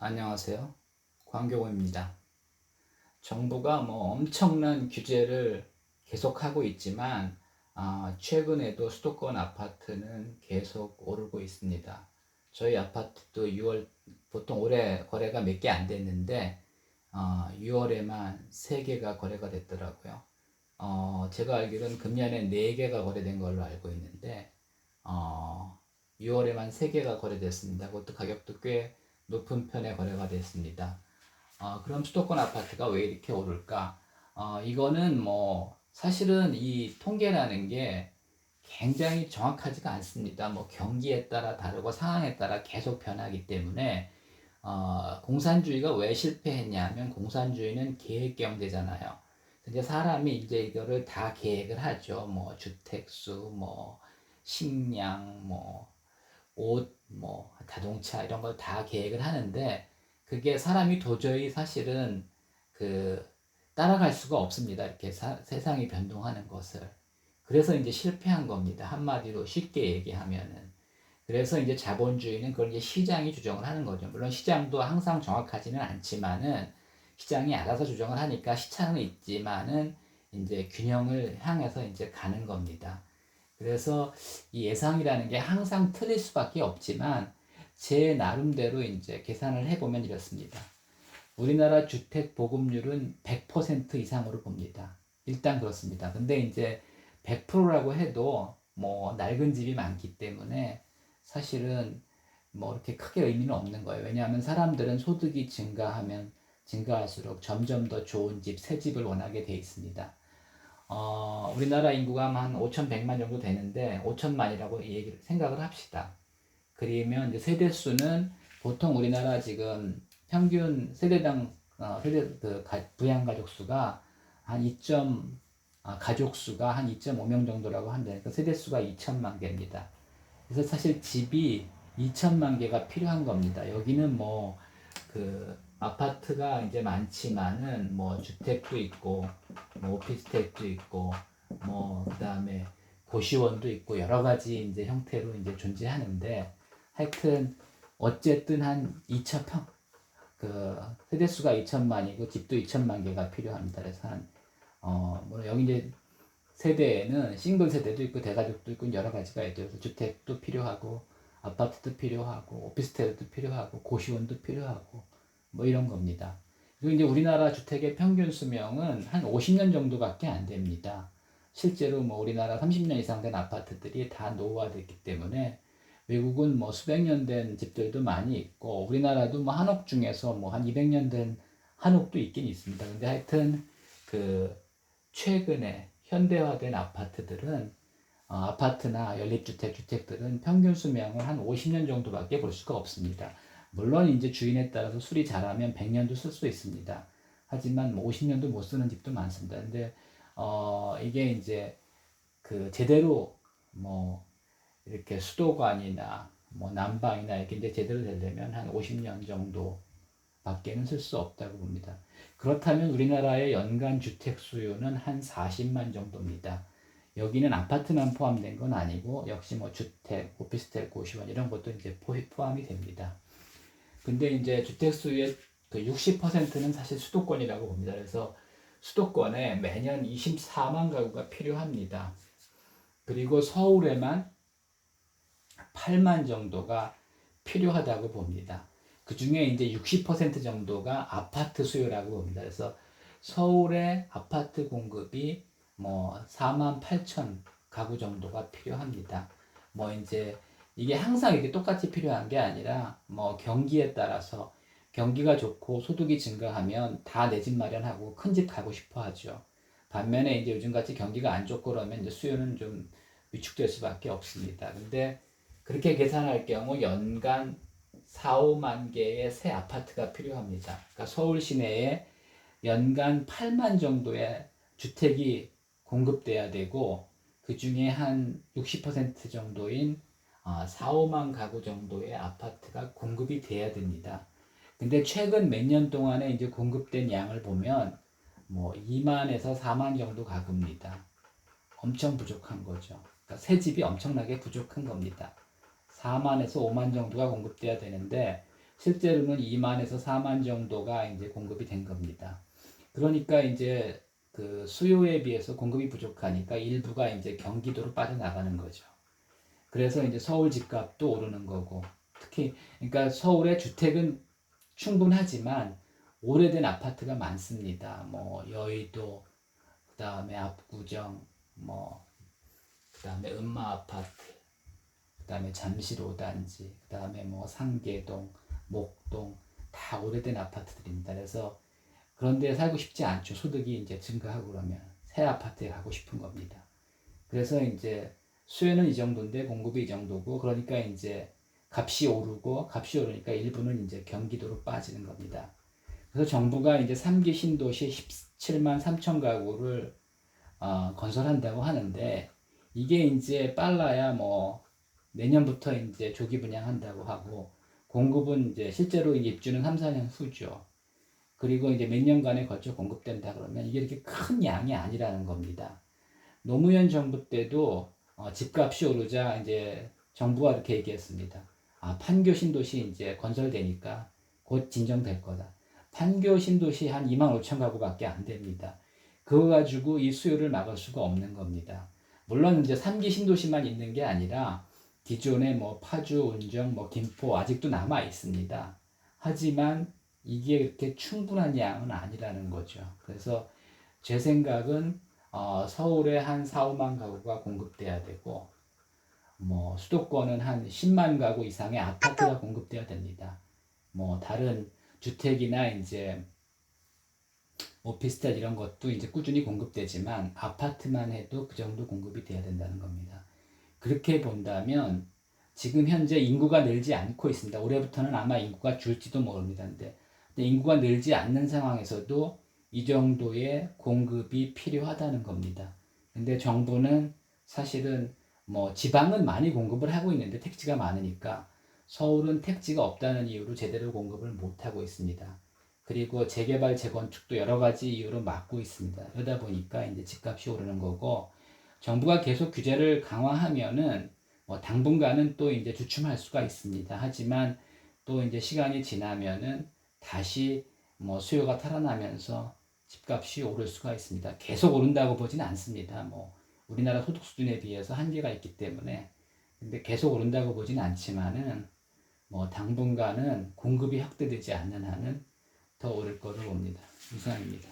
안녕하세요. 광교보입니다. 정부가 엄청난 규제를 계속하고 있지만 최근에도 수도권 아파트는 계속 오르고 있습니다. 저희 아파트도 6월 보통 올해 거래가 몇 개 안 됐는데 6월에만 3개가 거래가 됐더라고요. 제가 알기로는 금년에 4개가 거래된 걸로 알고 있는데 6월에만 3개가 거래됐습니다. 그것도 가격도 꽤 높은 편에 거래가 됐습니다. 그럼 수도권 아파트가 왜 이렇게 오를까? 이거는 사실은 이 통계라는 게 굉장히 정확하지가 않습니다. 경기에 따라 다르고 상황에 따라 계속 변하기 때문에 공산주의가 왜 실패했냐면 공산주의는 계획 경제잖아요. 근데 사람이 이제 이거를 다 계획을 하죠. 주택수, 식량, 옷, 자동차 이런 걸 다 계획을 하는데 그게 사람이 도저히 사실은 그 따라갈 수가 없습니다. 이렇게 세상이 변동하는 것을. 그래서 이제 실패한 겁니다. 한마디로 쉽게 얘기하면은. 그래서 이제 자본주의는 그걸 이제 시장이 조정을 하는 거죠. 물론 시장도 항상 정확하지는 않지만은 시장이 알아서 조정을 하니까 시차는 있지만은 이제 균형을 향해서 이제 가는 겁니다. 그래서 이 예상이라는 게 항상 틀릴 수밖에 없지만 제 나름대로 이제 계산을 해보면 이렇습니다. 우리나라 주택 보급률은 100% 이상으로 봅니다. 일단 그렇습니다. 근데 이제 100%라고 해도 낡은 집이 많기 때문에 사실은 이렇게 크게 의미는 없는 거예요. 왜냐하면 사람들은 소득이 증가하면 증가할수록 점점 더 좋은 집, 새 집을 원하게 돼 있습니다. 우리나라 인구가 한 5,100만 정도 되는데 5천만이라고 생각을 합시다. 그러면 이제 세대 수는 보통 우리나라 지금 평균 세대당 부양 가족 수가 한 2. 가족 수가 한 2.5명 정도라고 한다. 그러니까 세대 수가 2천만 개입니다. 그래서 사실 집이 2천만 개가 필요한 겁니다. 여기는 아파트가 이제 많지만은 주택도 있고 오피스텔도 있고 그다음에 고시원도 있고 여러 가지 이제 형태로 이제 존재하는데 하여튼 어쨌든 한 2천 세대수가 2천만이고 집도 2천만 개가 필요합니다. 그래서 여기 이제 세대에는 싱글 세대도 있고 대가족도 있고 여러 가지가 있죠. 그래서 주택도 필요하고 아파트도 필요하고 오피스텔도 필요하고 고시원도 필요하고 이런 겁니다. 그리고 이제 우리나라 주택의 평균 수명은 한 50년 정도밖에 안 됩니다. 실제로 우리나라 30년 이상 된 아파트들이 다 노후화됐기 때문에 외국은 수백 년 된 집들도 많이 있고 우리나라도 한옥 중에서 한 200년 된 한옥도 있긴 있습니다. 근데 하여튼 최근에 현대화된 아파트들은 아파트나 연립주택, 주택들은 평균 수명을 한 50년 정도밖에 볼 수가 없습니다. 물론 이제 주인에 따라서 수리 잘하면 100년도 쓸 수 있습니다. 하지만 50년도 못 쓰는 집도 많습니다. 근데 이게 이제 제대로 이렇게 수도관이나 난방이나 이렇게 이제 제대로 되려면 한 50년 정도 밖에는 쓸 수 없다고 봅니다. 그렇다면 우리나라의 연간 주택 수요는 한 40만 정도입니다. 여기는 아파트만 포함된 건 아니고 역시 주택, 오피스텔, 고시원 이런 것도 이제 포함이 됩니다. 근데 이제 주택 수요의 60%는 사실 수도권이라고 봅니다. 그래서 수도권에 매년 24만 가구가 필요합니다. 그리고 서울에만 8만 정도가 필요하다고 봅니다. 그 중에 이제 60% 정도가 아파트 수요라고 봅니다. 그래서 서울의 아파트 공급이 4만 8천 가구 정도가 필요합니다. 이제 이게 항상 이렇게 똑같이 필요한 게 아니라 경기에 따라서 경기가 좋고 소득이 증가하면 다 내 집 마련하고 큰 집 가고 싶어 하죠. 반면에 이제 요즘같이 경기가 안 좋고 그러면 이제 수요는 좀 위축될 수밖에 없습니다. 근데 그렇게 계산할 경우 연간 4, 5만 개의 새 아파트가 필요합니다. 그러니까 서울 시내에 연간 8만 정도의 주택이 공급돼야 되고 그 중에 한 60% 정도인 4, 5만 가구 정도의 아파트가 공급이 돼야 됩니다. 근데 최근 몇 년 동안에 이제 공급된 양을 보면 2만에서 4만 정도 가구입니다. 엄청 부족한 거죠. 그러니까 새 집이 엄청나게 부족한 겁니다. 4만에서 5만 정도가 공급돼야 되는데 실제로는 2만에서 4만 정도가 이제 공급이 된 겁니다. 그러니까 이제 그 수요에 비해서 공급이 부족하니까 일부가 이제 경기도로 빠져나가는 거죠. 그래서 이제 서울 집값도 오르는 거고, 특히 그러니까 서울의 주택은 충분하지만 오래된 아파트가 많습니다. 뭐 여의도, 그다음에 압구정, 뭐 그다음에 음마 아파트, 그다음에 잠실 5단지, 그다음에 뭐 상계동, 목동 다 오래된 아파트들입니다. 그래서 그런 데 살고 싶지 않죠. 소득이 이제 증가하고 그러면 새 아파트에 가고 싶은 겁니다. 그래서 이제 수요는 이 정도인데 공급이 이 정도고, 그러니까 이제 값이 오르니까 일부는 이제 경기도로 빠지는 겁니다. 그래서 정부가 이제 3기 신도시 17만 3천 가구를 건설한다고 하는데, 이게 이제 빨라야 뭐 내년부터 이제 조기 분양한다고 하고, 공급은 이제 실제로 입주는 3, 4년 후죠. 그리고 이제 몇 년간에 걸쳐 공급된다 그러면 이게 이렇게 큰 양이 아니라는 겁니다. 노무현 정부 때도 집값이 오르자 이제 정부가 이렇게 얘기했습니다. 판교 신도시 이제 건설되니까 곧 진정될 거다. 판교 신도시 한 2만 5천 가구밖에 안 됩니다. 그거 가지고 이 수요를 막을 수가 없는 겁니다. 물론 이제 3기 신도시만 있는 게 아니라 기존에 뭐 파주, 운정, 뭐 김포 아직도 남아 있습니다. 하지만 이게 그렇게 충분한 양은 아니라는 거죠. 그래서 제 생각은 서울에 한 4, 5만 가구가 공급돼야 되고, 뭐 수도권은 한 10만 가구 이상의 아파트가 공급돼야 됩니다. 뭐 다른 주택이나 이제 오피스텔 이런 것도 이제 꾸준히 공급되지만 아파트만 해도 그 정도 공급이 돼야 된다는 겁니다. 그렇게 본다면 지금 현재 인구가 늘지 않고 있습니다. 올해부터는 아마 인구가 줄지도 모릅니다. 근데 인구가 늘지 않는 상황에서도 이 정도의 공급이 필요하다는 겁니다. 근데 정부는 사실은 뭐 지방은 많이 공급을 하고 있는데 택지가 많으니까 서울은 택지가 없다는 이유로 제대로 공급을 못 하고 있습니다. 그리고 재개발, 재건축도 여러 가지 이유로 막고 있습니다. 그러다 보니까 이제 집값이 오르는 거고, 정부가 계속 규제를 강화하면은 뭐 당분간은 또 이제 주춤할 수가 있습니다. 하지만 또 이제 시간이 지나면은 다시 뭐 수요가 탈환하면서 집값이 오를 수가 있습니다. 계속 오른다고 보지는 않습니다. 뭐 우리나라 소득 수준에 비해서 한계가 있기 때문에, 근데 계속 오른다고 보지는 않지만은 뭐 당분간은 공급이 확대되지 않는 한은 더 오를 거로 봅니다. 이상입니다.